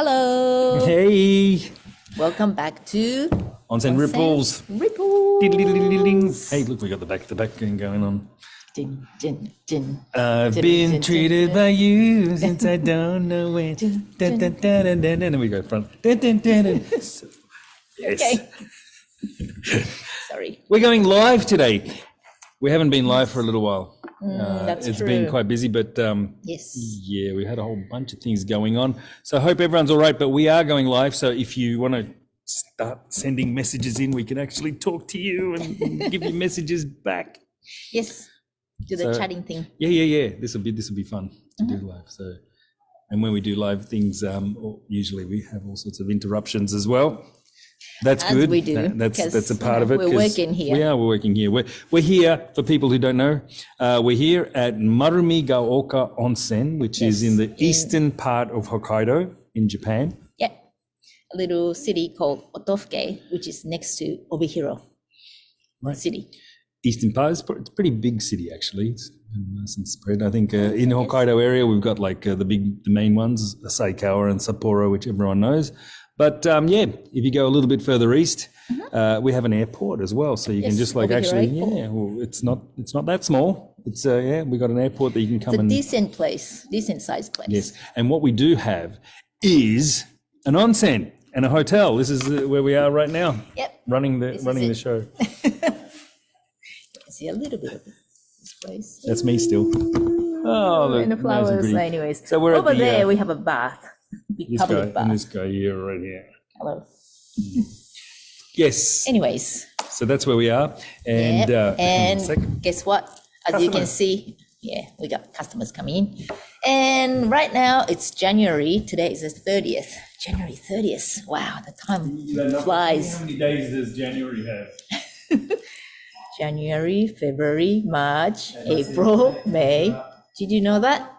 Hello. Hey. Welcome back to Onsen Ripples. Ripples. Diddle-diddle-diddle-ding. Hey, look, we got the back thing going on. Ding, ding, ding. I've been treated by you since I don't know when. Dun, dun, dun, dun, dun, dun. And we go front. Dun, dun, dun, dun. Yes. Okay. Sorry. We're going live today. We haven't been live for a little while. That's it's true. been quite busy, but Yes. yeah, we had a whole bunch of things going on. So I hope everyone's all right, but we are going live. So if you want to start sending messages in, we can actually talk to you and give you messages back. Yes. Do the chatting thing. Yeah. This will be fun to do live. So, and when we do live things, usually we have all sorts of interruptions as well. That's As good. we do, That's a part of it. We're working here. We're working here. We're here, for people who don't know, we're here at Marumigaoka Onsen, which is in the eastern part of Hokkaido in Japan. Yeah. A little city called Otofuke, which is next to Obihiro city. Eastern part, it's a pretty big city actually. It's nice and spread. I think in the Hokkaido area, we've got like the main ones, Saikawa and Sapporo, which everyone knows. But if you go a little bit further east, we have an airport as well. So you can just like Obihiro it's not that small. It's we got an airport that you can come It's a decent sized place. Yes, and what we do have is an onsen and a hotel. This is where we are right now. Yep. Running the show. See a little bit of this place. That's me still. Oh, and the flowers. Anyways, so we're over at the, there. We have a bath. Public bath. And this guy here right here. Hello. Yes. Anyways. So that's where we are. And and guess what? As you can see, we got customers coming in. And right now it's January. Today is the 30th. January 30th. Wow, the time flies. How many days does January have? January, February, March, April, May. Did you know that?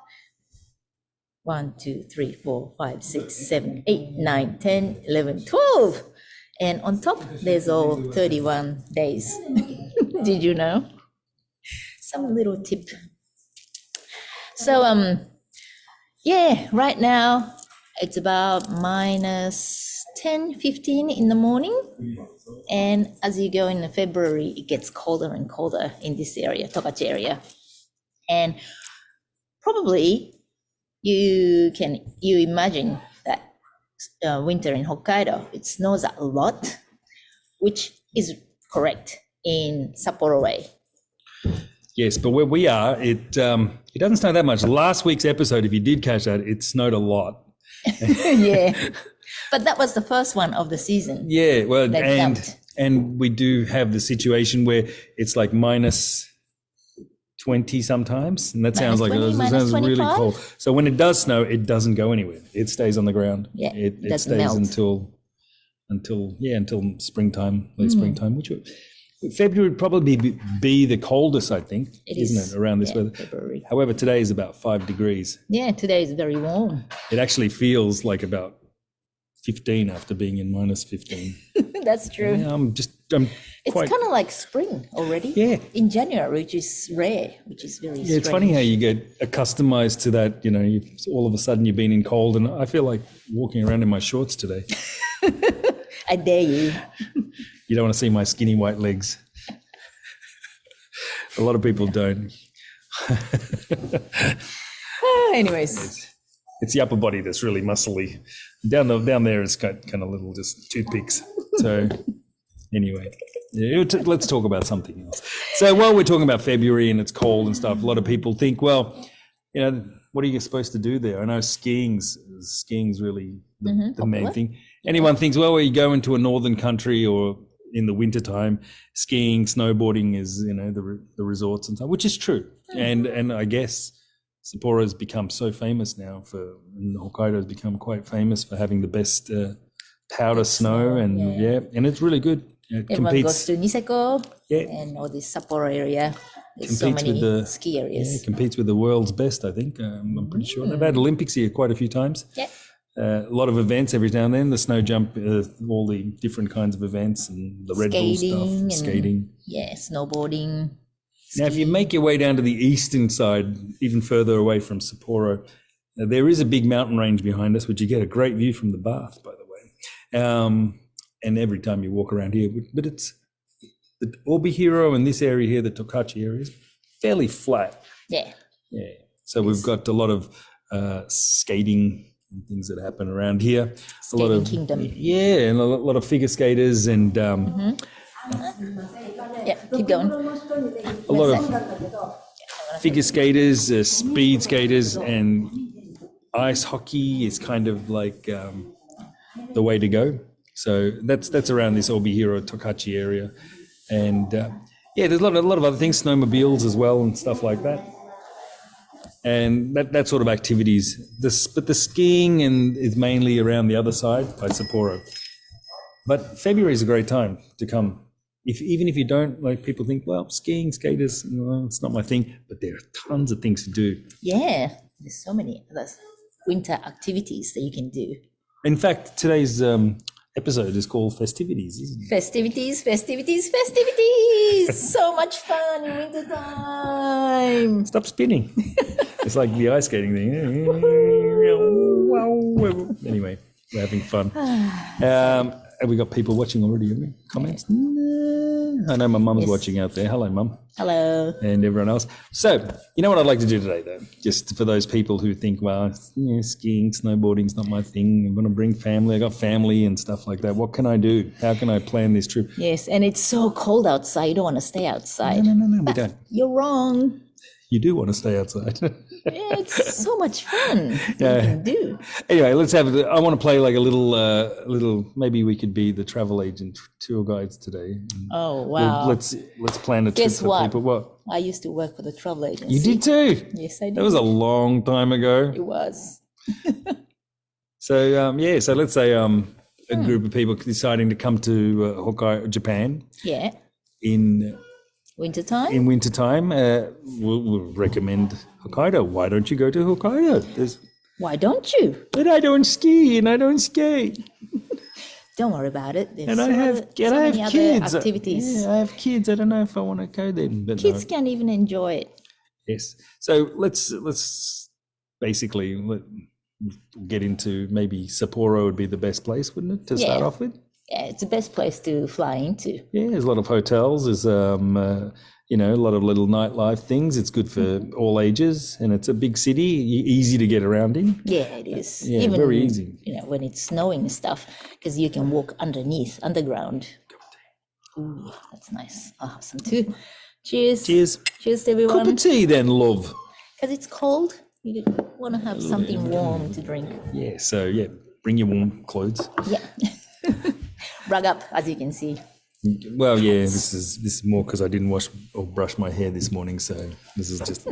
1, 2, 3, 4, 5, 6, 7, 8, 9, 10, 11, 12. And on top, there's all 31 days. Did you know? Some little tip. So, right now, it's about minus 10, 15 in the morning. And as you go in February, it gets colder and colder in this area, Tokachi area. And probably you imagine that winter in Hokkaido, it snows a lot, which is correct in Sapporo way. Yes, but where we are, it doesn't snow that much. Last week's episode, if you did catch that, it snowed a lot. Yeah, but that was the first one of the season. Yeah, well, and we do have the situation where it's like minus 20 sometimes, and that sounds like it sounds really cold. So when it does snow, it doesn't go anywhere. It stays on the ground. Yeah, it stays until springtime, late springtime, which February would probably be the coldest, I think, isn't it, around this weather? February. However, today is about 5 degrees. Yeah, today is very warm. It actually feels like about 15 after being in minus 15. That's true. Yeah, it's kind of like spring already. Yeah. In January, which is rare, which is very strange. It's funny how you get accustomed to that. All of a sudden you've been in cold, and I feel like walking around in my shorts today. I dare you. You don't want to see my skinny white legs. A lot of people don't. Anyways. It's the upper body that's really muscly. Down there it's got kind of little just toothpicks. So anyway, let's talk about something else. So while we're talking about February and it's cold and stuff, a lot of people think, well, what are you supposed to do there? I know skiing's really the main thing. Anyone thinks, well, when you go into a northern country or in the wintertime, skiing, snowboarding is, the resorts and stuff, which is true. And I guess Sapporo has become so famous now and Hokkaido has become quite famous for having the best powder snow and it's really good. Everyone goes to Niseko and all this Sapporo area. There's so many ski areas. Yeah, it competes with the world's best, I think. I'm pretty sure. They've had Olympics here quite a few times. Yeah. A lot of events every now and then, the snow jump, all the different kinds of events and the Red Bull stuff, skating. Yeah, snowboarding. Now, if you make your way down to the eastern side, even further away from Sapporo, There is a big mountain range behind us, which you get a great view from the Bath, by the way. And every time you walk around here, but it's the Obihiro and this area here, the Tokachi area, is fairly flat. Yeah. Yeah. So we've got a lot of skating and things that happen around here. Skating kingdom. Yeah, and a lot of figure skaters and Yeah, keep going. a lot of figure skaters, speed skaters, and ice hockey is kind of like the way to go. So that's around this Obihiro Tokachi area, and yeah, there's a lot of other things, snowmobiles as well and stuff like that, and that sort of activities. But the skiing is mainly around the other side by Sapporo. But February is a great time to come. Even if you don't, like, people think, well, skiing, skaters, no, it's not my thing, but there are tons of things to do. Yeah, there's so many other winter activities that you can do. In fact, today's episode is called Festivities, isn't it? Festivities, festivities, festivities! So much fun in winter time. Stop spinning. It's like the ice skating thing. Anyway, we're having fun. Have we got people watching already? Have we? Comments? No. I know my mum's watching out there. Hello, Mum. Hello. And everyone else. So, you know what I'd like to do today, though? Just for those people who think, well, skiing, snowboarding's not my thing. I'm going to bring family. I got family and stuff like that. What can I do? How can I plan this trip? Yes, and it's so cold outside. You don't want to stay outside. No, we don't. You're wrong. You do want to stay outside. Yeah, it's so much fun. Yeah. You can do. Anyway, let's have. I want to play like a little. Maybe we could be the travel agent tour guides today. Oh wow! Let's plan a trip Guess for what? people. What? I used to work for the travel agency. You did too. Yes, I did. That was a long time ago. It was. So yeah. So let's say a group of people deciding to come to Hokkaido, Japan. Yeah. In wintertime, we'll recommend Hokkaido. Why don't you go to Hokkaido? Why don't you? But I don't ski and I don't skate. Don't worry about it. There's and I have kids. Activities. Yeah, I have kids. I don't know if I want to go then. But kids can't even enjoy it. Yes. So let's basically get into maybe Sapporo would be the best place, wouldn't it, to start off with? Yeah, it's the best place to fly into. Yeah, there's a lot of hotels. There's a lot of little nightlife things. It's good for all ages, and it's a big city, easy to get around in. Yeah, it is. Yeah, even, very easy. When it's snowing and stuff, because you can walk underground. Ooh, that's nice. I'll have some too. Cheers. Cheers. Cheers, everyone. Cup of tea then, love. Because it's cold, you want to have something warm to drink. Yeah, so yeah, bring your warm clothes. Yeah. Rug up, as you can see. Well, yeah, this is more because I didn't wash or brush my hair this morning, so this is just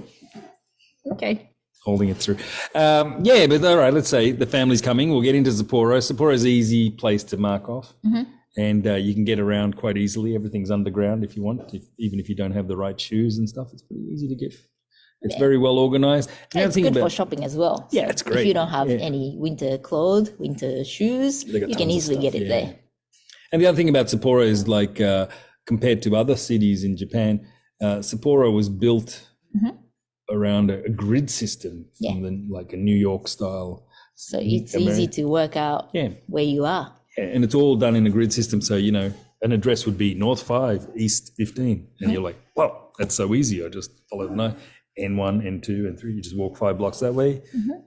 okay. Holding it through. Yeah, but all right, let's say the family's coming. We'll get into Sapporo. Sapporo's an easy place to mark off, and you can get around quite easily. Everything's underground if you want, even if you don't have the right shoes and stuff. It's pretty easy to get. It's very well organized. It's good for shopping as well. Yeah, it's great. If you don't have any winter clothes, winter shoes, you can easily get it there. And the other thing about Sapporo is, like, compared to other cities in Japan, Sapporo was built around a grid system, like a New York style. So it's easy to work out where you are. Yeah, and it's all done in a grid system. So, an address would be North 5, East 15. And you're like, well, that's so easy. I just follow the night. N1, N2, and 3. You just walk 5 blocks that way,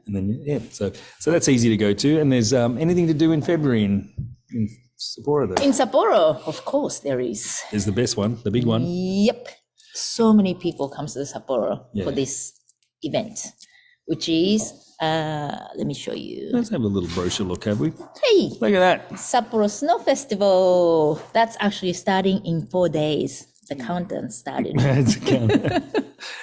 and then so that's easy to go to. And there's anything to do in February in Sapporo, though. In Sapporo, of course, there is. Is the best one, the big one. Yep, so many people come to Sapporo for this event, which is let me show you. Let's have a little brochure look, have we? Hey, look at that, Sapporo Snow Festival. That's actually starting in 4 days. The countdown started.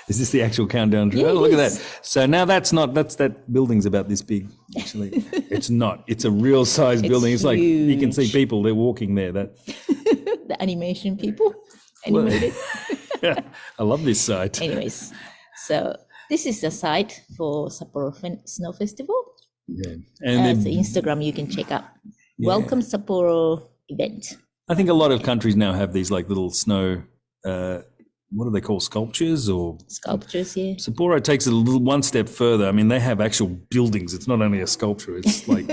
Is this the actual countdown? Yes. Oh, look at that. So now that building's about this big, actually. It's not. It's a real size building. It's like you can see people, they're walking there. The animation people animated. I love this site. Anyways, so this is the site for Sapporo Snow Festival. Yeah. And the Instagram you can check out. Welcome Sapporo event. I think a lot of countries now have these like little snow what do they call sculptures or Sculptures, yeah. Sapporo takes it a little one step further. I mean, they have actual buildings. It's not only a sculpture. It's like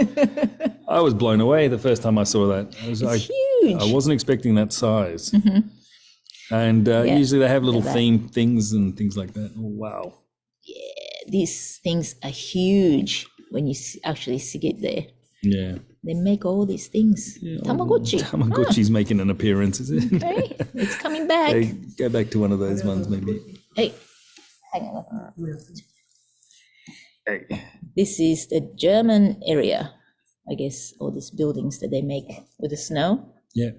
I was blown away the first time I saw that. It's huge. I wasn't expecting that size. And usually they have little theme things and things like that. Oh, wow. Yeah, these things are huge when you actually see it there. Yeah. They make all these things. Yeah, Tamagotchi. Tamagotchi's making an appearance, is it? Okay, it's coming back. Hey, go back to one of those ones, maybe. Hey, hang on. Hey. This is the German area, I guess, all these buildings that they make with the snow. Yeah.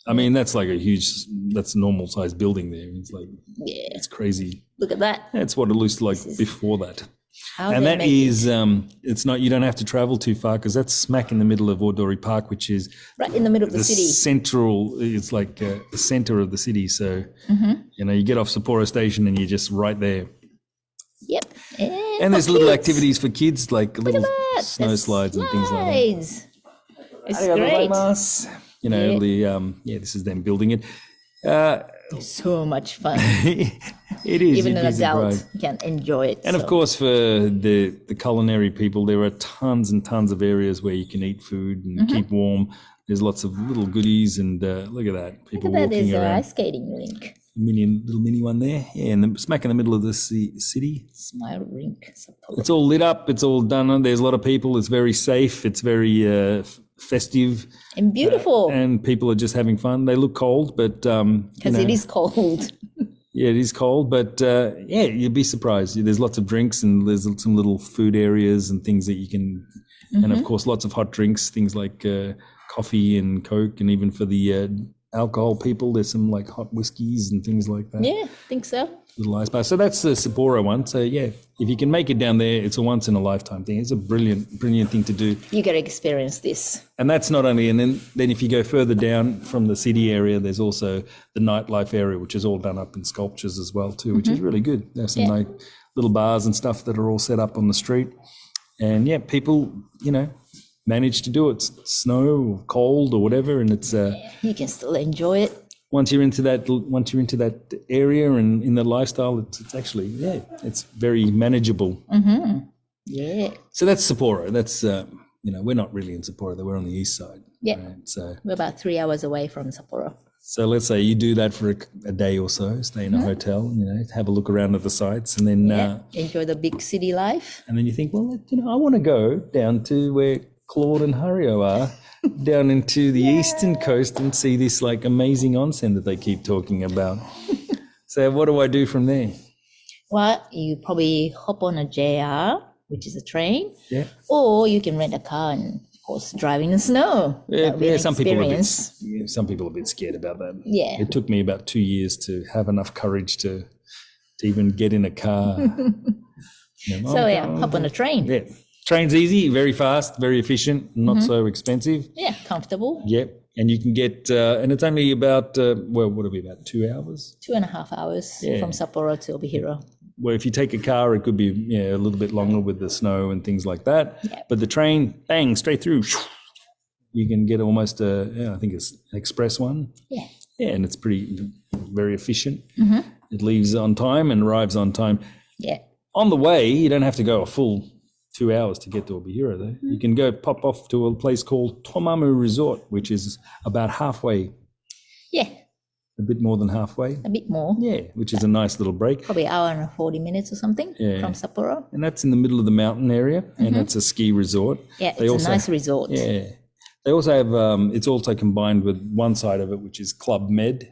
I mean, that's like that's a normal sized building there. It's like, Yeah, it's crazy. look at that. That's what it looks like before that. How And they that make is, it's not, you don't have to travel too far because that's smack in the middle of Ordori Park, which is right in the middle of the city. central, it's like the center of the city. So, you know, you get off Sapporo Station and you're just right there. Yep. And there's for little kids. activities for kids, like Look little at that. snow There's slides and things like that. slides. It's great. You know, this is them building it. So much fun. It is. Even you'd an be adult surprised. can enjoy it. And of course, for the culinary people, there are tons and tons of areas where you can eat food and keep warm. There's lots of little goodies, and look at that. People look at that. walking There's an around. ice skating rink. Little mini one there. Yeah, and smack in the middle of the city. Smile rink. It's all lit up. It's all done. There's a lot of people. It's very safe. It's very festive. And beautiful. And people are just having fun. They look cold, but Because it is cold. yeah, it is cold, but you'd be surprised. There's lots of drinks and there's some little food areas and things that you can, and of course, lots of hot drinks, things like coffee and Coke, and even for the alcohol people, there's some like hot whiskeys and things like that. Yeah, I think so. Little ice bar. So that's the Sapporo one. So yeah, if you can make it down there, it's a once in a lifetime thing. It's a brilliant thing to do. You got to experience this. And that's not only, and then if you go further down from the city area, there's also the nightlife area, which is all done up in sculptures as well too, which is really good. There's some like little bars and stuff that are all set up on the street. And yeah, people, you know, manage to do it. It's snow or cold or whatever, and it's You can still enjoy it. once you're into that area and in the lifestyle, it's actually it's very manageable. Yeah. So that's Sapporo. That's we're not really in Sapporo, though. We're on the east side. Yeah. Right? So We're about 3 hours away from Sapporo. let's say you do that for a day or so, stay in a hotel, have a look around at the sites, and then Enjoy the big city life. and then you think, well, I want to go down to where Claude and Hario are, down into the eastern coast and see this like amazing onsen that they keep talking about. So what do I do from there? Well, you probably hop on a JR, which is a train, Yeah. or you can rent a car and, of course, drive in the snow. That'll be an Some people experience. some people are a bit scared about that. Yeah. It took me about 2 years to have enough courage to even get in a car. So hop on a train. Yeah. Train's easy, very fast, very efficient, not so expensive. Yeah, comfortable. Yep. And you can get, and it's only about, what are we, about 2 hours? 2.5 hours from Sapporo to Obihiro. Well, if you take a car, it could be a little bit longer with the snow and things like that. Yep. But the train, bang, straight through. You can get almost I think it's an express one. Yeah. Yeah, and it's very efficient. It leaves on time and arrives on time. Yeah. On the way, you don't have to go a full 2 hours to get to Obihiro, though. You can go pop off to a place called Tomamu Resort, which is about halfway, Yeah, a bit more than halfway. a bit more. Yeah, which is a nice little break. Probably an hour and 40 minutes or something from Sapporo. And that's in the middle of the mountain area, and that's a ski resort. Yeah, it's a nice resort. Yeah. They also have, it's also combined with one side of it, which is Club Med,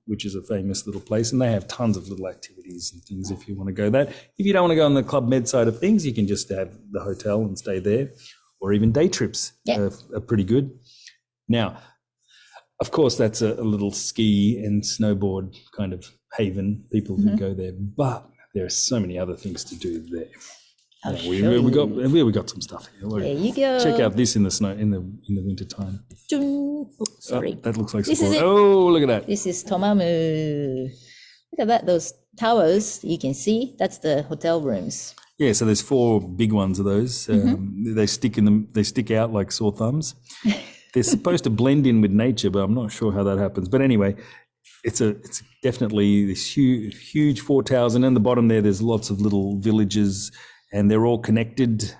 which is a famous little place. And they have tons of little activities and things if you want to go that. If you don't want to go on the Club Med side of things, you can just have the hotel and stay there. Or even day trips are pretty good. Now, of course, that's a little ski and snowboard kind of haven, people who go there. But there are so many other things to do there. We got some stuff here. Look, There you go. check out this in the snow in the winter time. Oh, sorry. That looks like This is Sapporo. it. Oh, look at that. This is Tomamu. Look at that, those towers you can see. That's the hotel rooms. Yeah, so there's 4 big ones of those. They stick out like sore thumbs. They're supposed to blend in with nature, but I'm not sure how that happens. But anyway, it's definitely this huge 4 towers, and in the bottom there's lots of little villages, and they're all connected.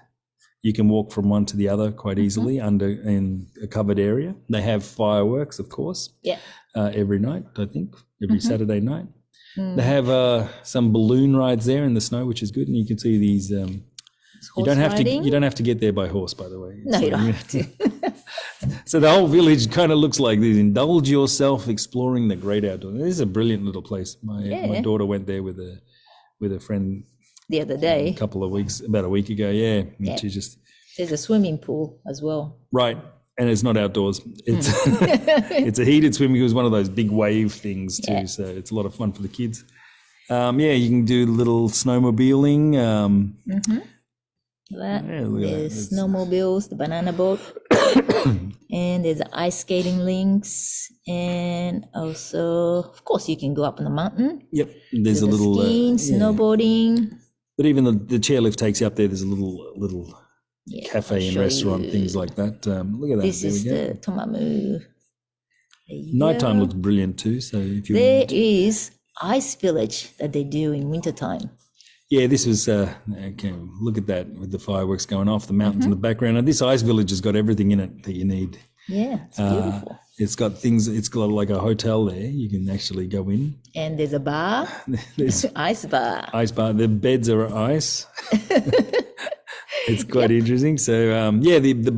You can walk from one to the other quite easily in a covered area. They have fireworks, of course, every night, I think, every Saturday night. They have some balloon rides there in the snow, which is good, and you can see these. You don't have to get there by horse, by the way. No, you don't have to. So the whole village kind of looks like this. Indulge yourself exploring the great outdoors. This is a brilliant little place. My daughter went there with a friend the other day, about a week ago. Yeah, and she just. There's a swimming pool as well. Right, and it's not outdoors. It's it's a heated swimming pool. It's one of those big wave things too. So it's a lot of fun for the kids. You can do little snowmobiling. There's snowmobiles, the banana boat, and there's ice skating links, and also, of course, you can go up on the mountain. Yep, there's a little skiing, snowboarding. But even the chairlift takes you up there. There's a little cafe and restaurant, things like that. Look at that. This is the Tomamu. Nighttime looks brilliant too. So if you is ice village that they do in wintertime. Yeah, this was, look at that with the fireworks going off, the mountains in the background. And this ice village has got everything in it that you need. Yeah, it's beautiful. It's got like a hotel there. You can actually go in. And there's a bar. There's ice bar. Ice bar. The beds are ice. It's quite interesting. So, the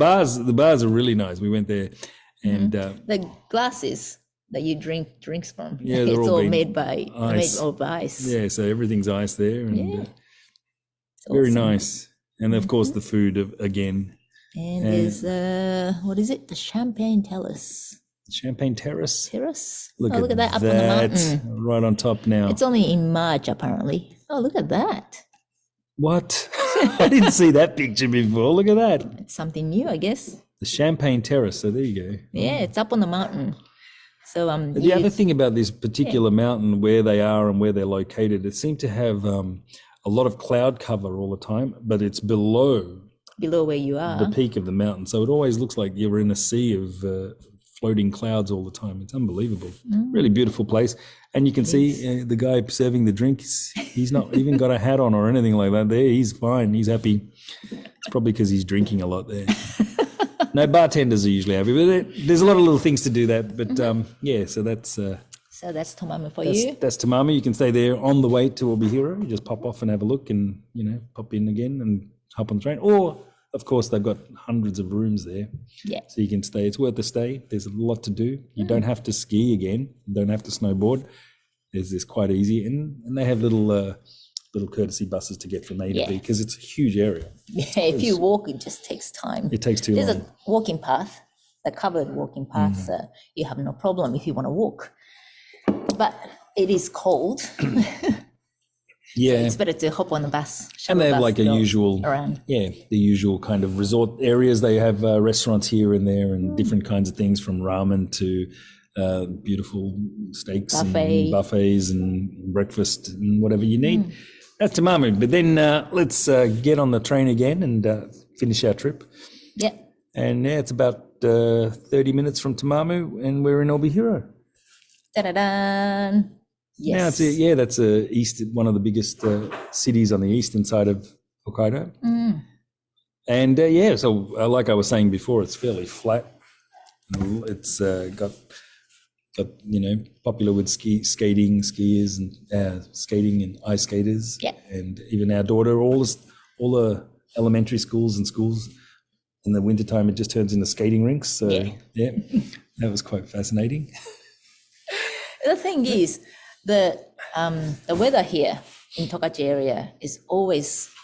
bars are really nice. We went there and... the glasses that you drink drinks from. Yeah, it's all made ice. of ice. Yeah, so everything's ice there, and very awesome. Nice. And of course, the food again. And there's what is it? The Champagne Terrace. Champagne Terrace. Look at that up on the mountain, right on top now. It's only in March apparently. Oh, look at that. What? I didn't see that picture before. Look at that. It's something new, I guess. The Champagne Terrace. So there you go. Yeah, it's up on the mountain. So the other thing about this particular mountain, where they are and where they're located, it seemed to have a lot of cloud cover all the time, but it's below where you are, the peak of the mountain. So it always looks like you're in a sea of floating clouds all the time. It's unbelievable. Really beautiful place. And you can see the guy serving the drinks. He's not even got a hat on or anything like that there. He's fine. He's happy. It's probably because he's drinking a lot there. No, bartenders are usually happy, but there's a lot of little things to do that. But so that's Tomamu for you. That's Tomamu. You can stay there on the way to Obihiro. You just pop off and have a look, and pop in again and hop on the train. Or of course, they've got hundreds of rooms there, so you can stay. It's worth the stay. There's a lot to do. You don't have to ski again. You don't have to snowboard. It's quite easy, and they have little courtesy buses to get from A to B, because it's a huge area. Yeah, if you walk, it just takes time. It takes too long. There's a walking path, a covered walking path, so you have no problem if you want to walk. But it is cold. Yeah, it's better to hop on the bus. And they have like a usual, around. the usual kind of resort areas. They have restaurants here and there, and different kinds of things, from ramen to beautiful steaks and buffets and breakfast and whatever you need. That's Tomamu. But then let's get on the train again and finish our trip. Yeah. And it's about 30 minutes from Tomamu, and we're in Obihiro. Ta-da-da! Yes. Now that's one of the biggest cities on the eastern side of Hokkaido. And so like I was saying before, it's fairly flat. It's got popular with skiers and skating and ice skaters. Yeah. And even our daughter, all the elementary schools in the wintertime, it just turns into skating rinks. So that was quite fascinating. The thing is, the weather here in Tokachi area is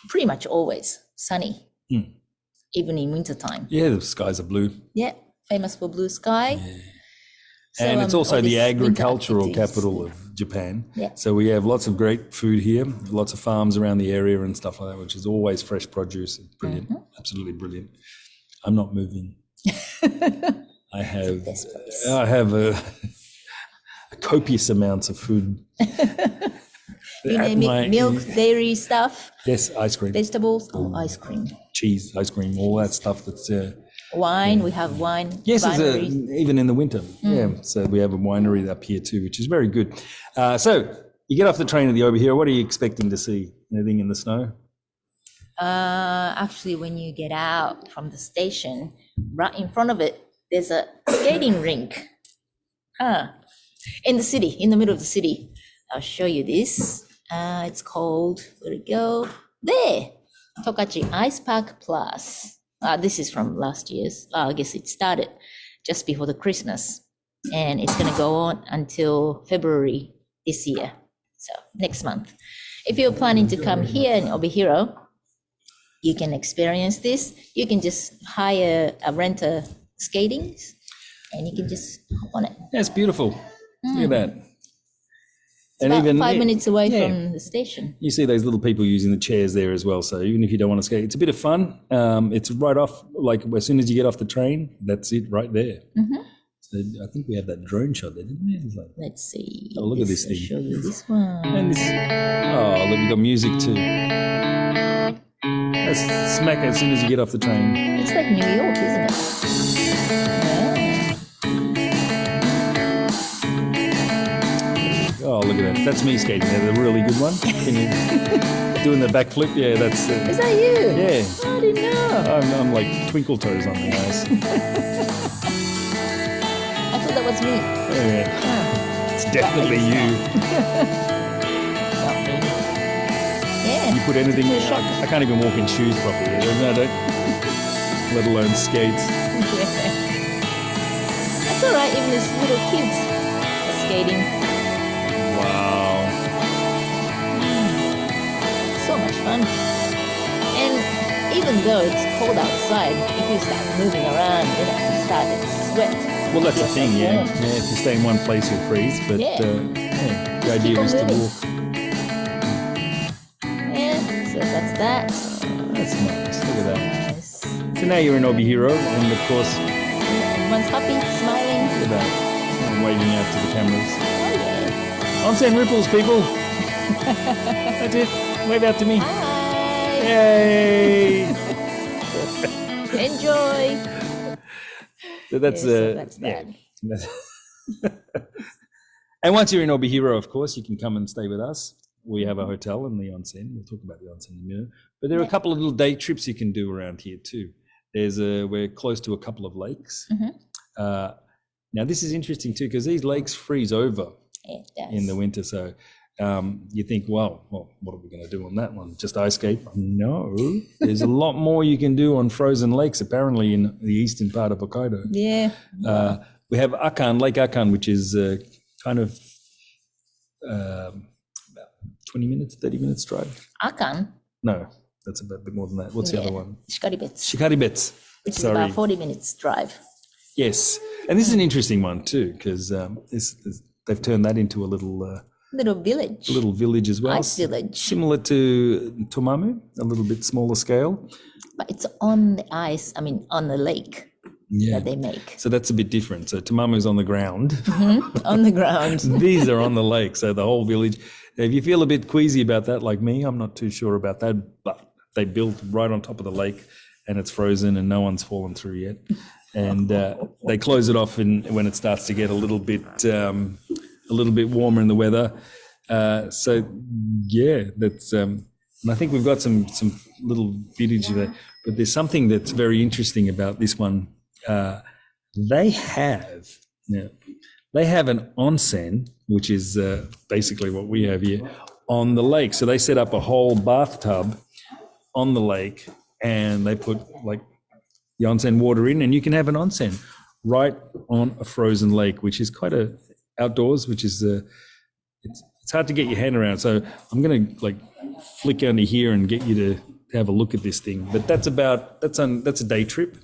pretty much always sunny, even in wintertime. Yeah, the skies are blue. Yeah, famous for blue sky. Yeah. So, and it's also the agricultural capital of Japan. Yeah. So we have lots of great food here, lots of farms around the area and stuff like that, which is always fresh produce. It's brilliant, absolutely brilliant. I'm not moving. I have a copious amounts of food. You name it, milk, dairy stuff. Yes, ice cream. Vegetables, ice cream. Cheese, ice cream, all that stuff that's Wine, we have wine. Yes, wineries. even in the winter. Yeah, so we have a winery up here too, which is very good. So you get off the train at the Obihiro. What are you expecting to see? Anything in the snow? Actually, when you get out from the station, right in front of it, there's a skating rink. In the city, in the middle of the city. I'll show you this. It's called, where'd it go? There, Tokachi Ice Park Plus. This is from last year's. I guess it started just before the Christmas, and it's going to go on until February this year. So next month. If you're planning to come here in Obihiro, you can experience this. You can just hire a renter skating, and you can just hop on it. Yeah, it's beautiful. Look at that. It's about 5 minutes away from the station. You see those little people using the chairs there as well. So even if you don't want to skate, it's a bit of fun. It's right off, like as soon as you get off the train, that's it right there. So I think we have that drone shot there, didn't we? It's like, Let's see. oh, look at this I'll thing. show you this one. And this, oh, look, we've got music too. That's smack as soon as you get off the train. It's like New York, isn't it? Oh, look at that. That's me skating there, the really good one. Can you doing the backflip? Yeah, that's Is that you? yeah. I didn't know. I'm like twinkle toes on the ice. I thought that was me. Yeah. It's definitely you. Not me. Yeah. You put anything, Took a shot. I can't even walk in shoes properly. No, don't, let alone skates. That's all right. Even these little kids are skating. Wow. So much fun. And even though it's cold outside, if you start moving around, you start to sweat. Well, that's the Yes, thing, yeah. warm. Yeah, if you stay in one place, you'll freeze. But Yeah. the idea on is to moving. walk. Yeah, so that's that. That's nice. Look at that. Nice. So now you're in Obihiro, and of course, Everyone's happy, smiling. look at that. I'm waving out to the cameras. Oh yeah. Onsen ripples, people. That's it. Wave out to me. Hi. Yay! Enjoy. So that's That's that. And once you're in Obihiro, of course, you can come and stay with us. We have a hotel in the onsen. We'll talk about the onsen in a minute. But there are a couple of little day trips you can do around here too. We're close to a couple of lakes. Now this is interesting too because these lakes freeze over It does. in the winter. So you think, well, what are we going to do on that one? Just ice skate? No, there's a lot more you can do on frozen lakes. Apparently, in the eastern part of Hokkaido. Yeah. We have Lake Akan, which is kind of about 20 minutes, 30 minutes drive. Akan, No, that's a bit more than that. What's the other one? Shikaribets, Shikaribets. which is Sorry. about 40 minutes drive. Yes. And this is an interesting one too, because they've turned that into a Little village. little village as well. Ice village. Similar to Tomamu, a little bit smaller scale. But it's on the ice, on the lake Yeah. that they make. So that's a bit different. So Tomamu's on the ground. On the ground. These are on the lake. So the whole village. If you feel a bit queasy about that, like me, I'm not too sure about that. But they built right on top of the lake, and it's frozen, and no one's fallen through yet. And they close it off when it starts to get a little bit warmer in the weather. So yeah, that's. And I think we've got some little footage of it. But there's something that's very interesting about this one. They have an onsen, which is basically what we have here, on the lake. So they set up a whole bathtub on the lake, and they put like the onsen water in, and you can have an onsen right on a frozen lake, which is quite outdoors, which is it's hard to get your hand around. So I'm going to like flick under here and get you to have a look at this thing. But that's a day trip.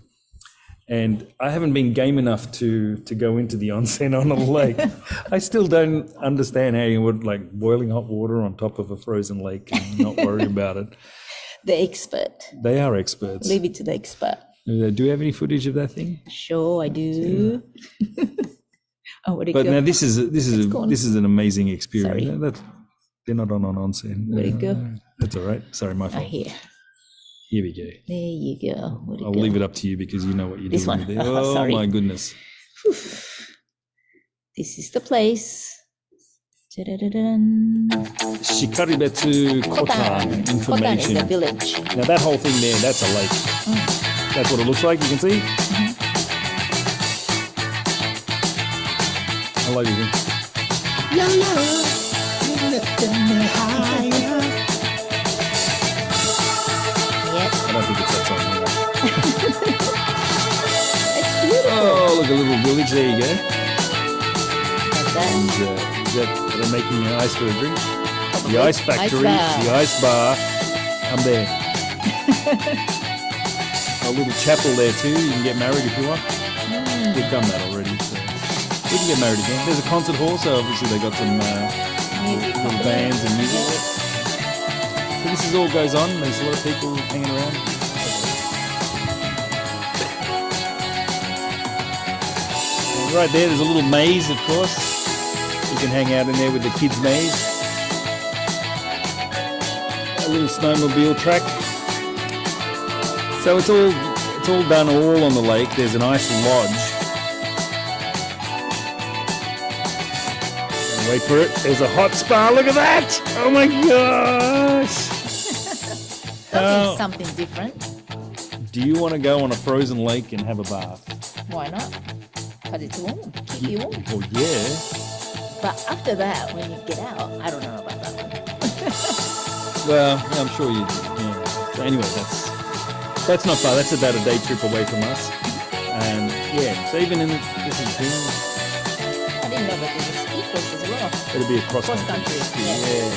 And I haven't been game enough to go into the onsen on a lake. I still don't understand how you would like boiling hot water on top of a frozen lake and not worry about it. The expert. They are experts. Leave it to the expert. Do we have any footage of that thing? Sure, I do. Oh, where'd it But go? now this is an amazing experience. Sorry. They're not on an onsen. Where'd it go? That's all right. Sorry, my fault. Here. Here we go. There you go. Where'd it I'll go? leave it up to you because you know what you're This doing one. with it. Oh, Oh sorry. my goodness. This is the place. Da-da-da-dun. Shikaribetsu Kotan Kotan is information. a village. Now that whole thing there, that's a lake. That's what it looks like, you can see. I like it. Yep, I don't think it's that song. Anyway. it's beautiful. Oh, look, a little village. There you go. Like that. And is that, are they making an ice for a drink? The ice factory, bar. the ice bar. I'm there. A little chapel there too. You can get married if you want. We've done that already. So we can get married again. There's a concert hall, so obviously they got some Music little bands and music. So this is all goes on. There's a lot of people hanging around. And right there's a little maze, of course. You can hang out in there with the kids' maze. A little snowmobile track. So it's all done all on the lake. There's an ice lodge. Wait for it. There's a hot spa. Look at that. Oh my gosh. That'll be something different. Do you want to go on a frozen lake and have a bath? Why not? Because it's warm. Keep you warm. Well, yeah. But after that, when you get out, I don't know about that one. Well, I'm sure you. Yeah. So anyway, that's not far. That's about a day trip away from us. And yeah, so even in this is June. I didn't know that there was ski course as well. It'll be a cross Cross-country, ski. yeah. Yeah.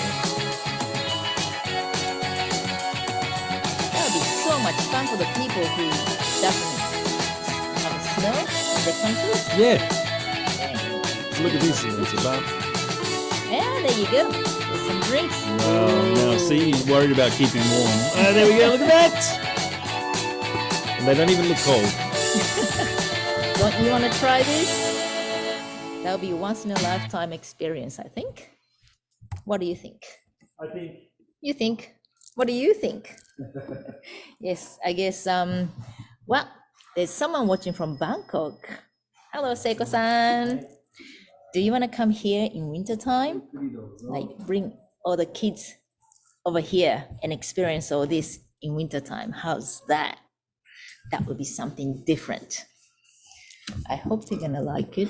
That would be so much fun for the people who doesn't have snow in their countries. Yeah. Look at this. It's a bath. Yeah, there you go. With some drinks. Now see, you're worried about keeping warm. There we go. Look at that. And they don't even look cold. Don't you want to try this? That'll be a once in a lifetime experience, I think. What do you think? I think. You think? What do you think? Yes, I guess, well, there's someone watching from Bangkok. Hello, Seiko-san. Do you want to come here in wintertime? Like bring all the kids over here and experience all this in wintertime. How's that? That would be something different. I hope they're gonna like it.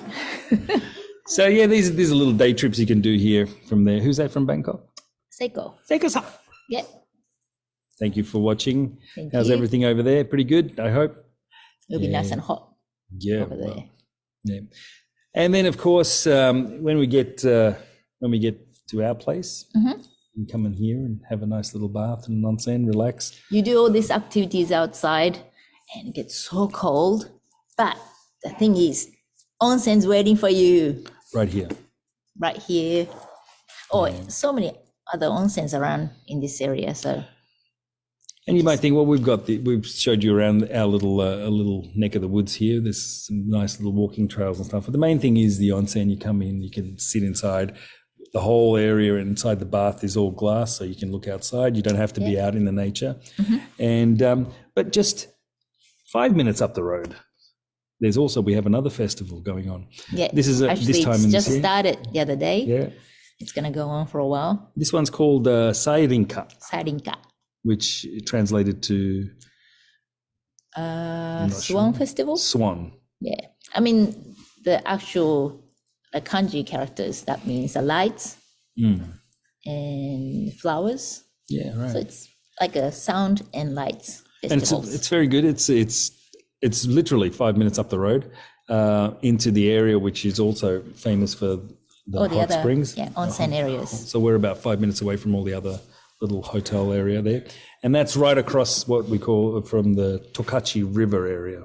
So yeah, these are little day trips you can do here from there. Who's that from Bangkok? Seiko. Seiko-san. Yeah. Thank you for watching. Thank How's you. everything over there? Pretty good, I hope. It'll be nice Yeah. and hot Yeah. over there. well, yeah. And then of course, when we get to our place, Mhm. you can come in here and have a nice little bath and onsen, relax. You do all these activities outside and it gets so cold. But the thing is, onsen's waiting for you Right here. right here. Oh, so many other onsens around in this area. So And you might think, well, we've showed you around our little a little neck of the woods here. There's some nice little walking trails and stuff. But the main thing is the onsen. You come in, you can sit inside. The whole area inside the bath is all glass, so you can look outside. You don't have to be out in the nature. And but just 5 minutes up the road, we have another festival going on. yeah, This is actually, this time it's in just this year. started the other day. Yeah, It's gonna go on for a while. this one's called Sairinka, Sarinka. which translated to Swan Festival. swan. Yeah, I mean the actual kanji characters. That means the lights and flowers. Yeah, right. So it's like a sound and lights And festivals. it's very good. It's literally 5 minutes up the road into the area, which is also famous for the Or the hot other springs. onsen areas. So we're about 5 minutes away from all the other little hotel area there, and that's right across what we call from the Tokachi River area,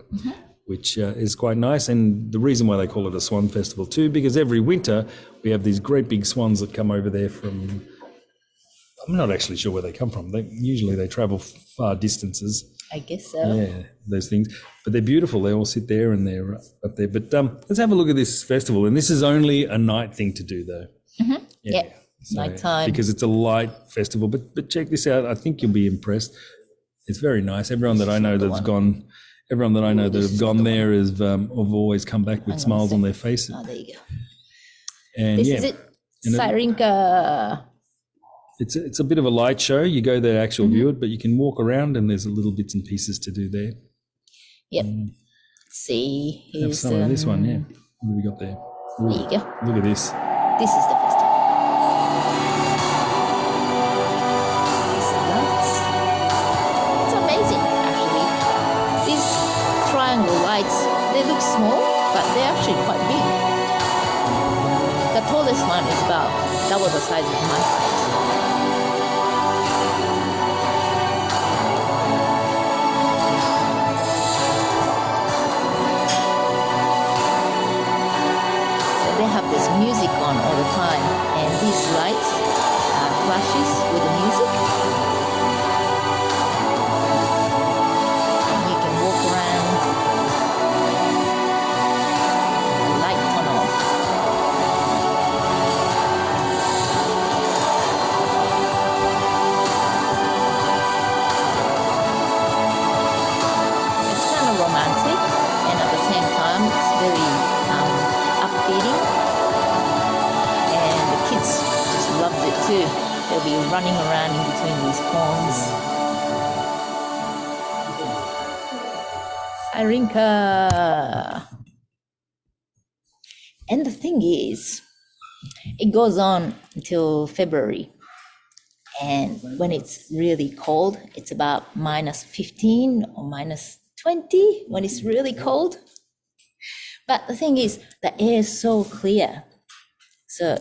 which is quite nice. And the reason why they call it a swan festival too, because every winter we have these great big swans that come over there from. I'm not actually sure where they come from. Usually they travel far distances. I guess so. Yeah, those things. But they're beautiful. They all sit there and they're up there. But let's have a look at this festival. And this is only a night thing to do, though. Yeah. Nighttime. Because it's a light festival. But check this out. I think you'll be impressed. It's very nice. Everyone that I know that's one. gone, everyone that I know that have gone there is have always come back with smiles on their faces. Oh, there you go. And This yeah, is it. and Sirenka. it's a bit of a light show. You go there to actually view it, but you can walk around and there's little bits and pieces to do there. Yep. See, Have here's some of this one, yeah. What have we got there? Ooh, there you go. look at this. This is the festival. These lights. It's amazing, actually. These triangle lights, they look small, but they're actually quite big. The tallest one is about double the size of my height. They have this music on all the time, and these lights flashes with the music. And you can walk around, the light tunnel. It's kind of romantic, and at the same time, it's very upbeating. And the kids just loved it too. They'll be running around in between these ponds. Sirenka. And the thing is, it goes on until February. And when it's really cold, it's about minus 15 or minus 20 when it's really cold. But the thing is, the air is so clear. So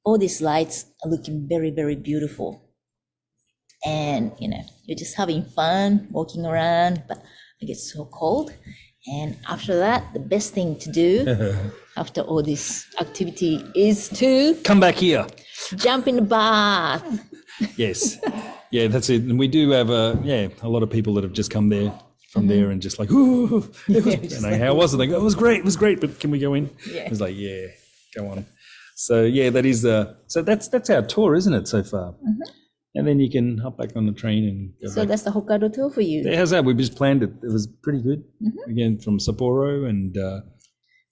all these lights are looking very, very beautiful. And, you know, you're just having fun walking around, but it gets so cold. And after that, the best thing to do after all this activity is to Come back here. jump in the bath. Yes. Yeah, that's it. And we do have a lot of people that have just come there from there and just like, ooh, it was, and how was it? They go, it was great, but can we go in? Yeah. It's like, yeah, go on. So yeah, that is so that's our tour, isn't it, so far? And then you can hop back on the train and go So back. that's the Hokkaido tour for you. How's that? We just planned it. It was pretty good. Again, from Sapporo and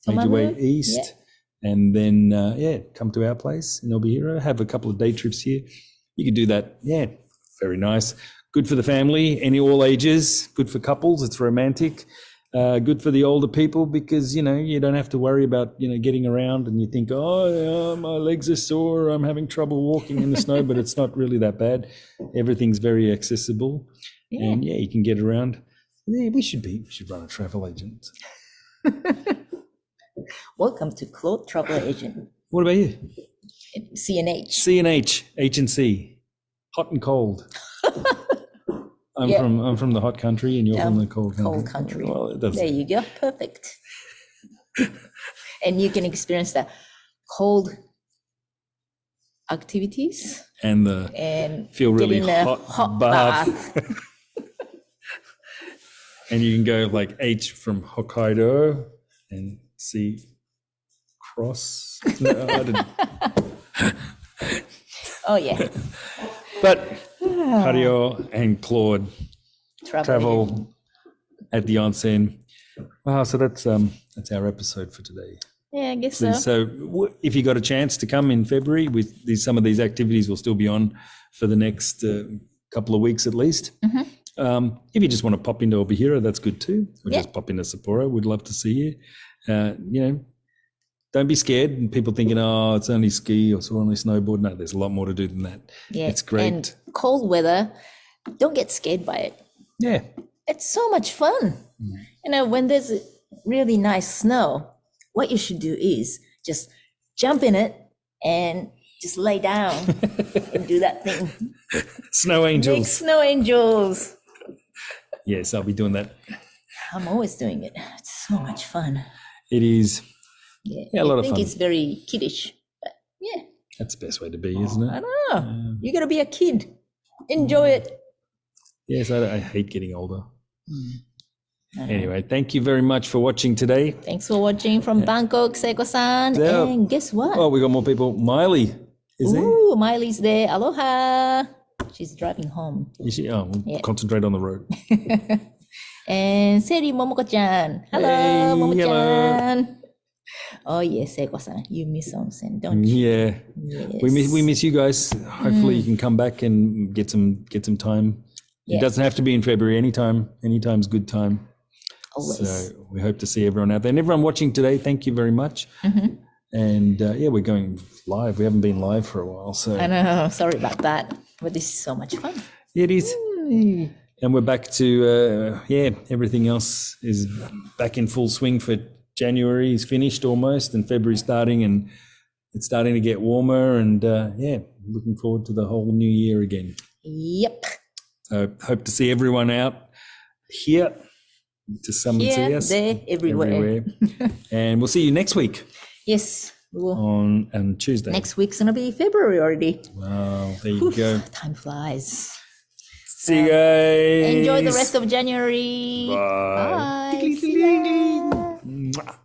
made your way Tomato? east. And then, come to our place in Obihiro, have a couple of day trips here. You can do that. Yeah, very nice. Good for the family, all ages. Good for couples. It's romantic. Good for the older people because, you know, you don't have to worry about, you know, getting around and you think, my legs are sore. I'm having trouble walking in the snow, but it's not really that bad. Everything's very accessible. Yeah. And you can get around. Yeah, we should run a travel agent. Welcome to Claude Travel Agent, What about you? CNH. C&H, H&C, hot and cold. I'm from the hot country and you're from the cold country. Cold country. Well, There you go. Perfect. And you can experience the cold activities and feel get really in a hot bath. And you can go like H from Hokkaido and C cross. No, I didn't. Oh yeah. But Hario and Claude travel at the onsen. Wow, so that's our episode for today. Yeah, I guess so. So if you got a chance to come in February, with some of these activities will still be on for the next couple of weeks at least. If you just want to pop into Obihiro, that's good too. Or just pop into Sapporo. We'd love to see you. You know, don't be scared. And people thinking, oh, it's only ski or it's only snowboard. No, there's a lot more to do than that. Yeah, it's great. And cold weather, don't get scared by it. Yeah. It's so much fun. You know, when there's really nice snow, what you should do is just jump in it and just lay down and do that thing. Snow Make angels. snow angels. Yes, I'll be doing that. I'm always doing it. It's so much fun. It is. Yeah, Yeah, a lot I of think fun. it's very kiddish, but yeah, That's the best way to be, isn't it? I don't know. You gotta be a kid. Enjoy it. Yes, I hate getting older. Anyway, thank you very much for watching today. Thanks for watching from Bangkok, Seiko-san. Yeah. And guess what? Oh, we got more people. Miley is there. Ooh, Miley's there. Aloha. She's driving home. Is she? Oh, we'll concentrate on the road. And Seri Momoko-chan. Hello, Hey, Momo-chan. Oh yes, Seiko-san, you miss Onsen, don't you? Yeah. Yes. We miss you guys. Hopefully you can come back and get some time. Yeah. It doesn't have to be in February. Anytime's good time. Always. So we hope to see everyone out there. And everyone watching today, thank you very much. And we're going live. We haven't been live for a while. So I know, sorry about that. But this is so much fun. it is. And we're back to, everything else is back in full swing for January is finished almost and February starting, and it's starting to get warmer and looking forward to the whole new year again. Yep. So hope to see everyone out here to come and see us. There, everywhere. And we'll see you next week Yes. We will. on Tuesday. Next week's gonna be February already. Wow, there you go. Time flies. See you guys. Enjoy the rest of January. Bye. Bye. See ya. Mwah.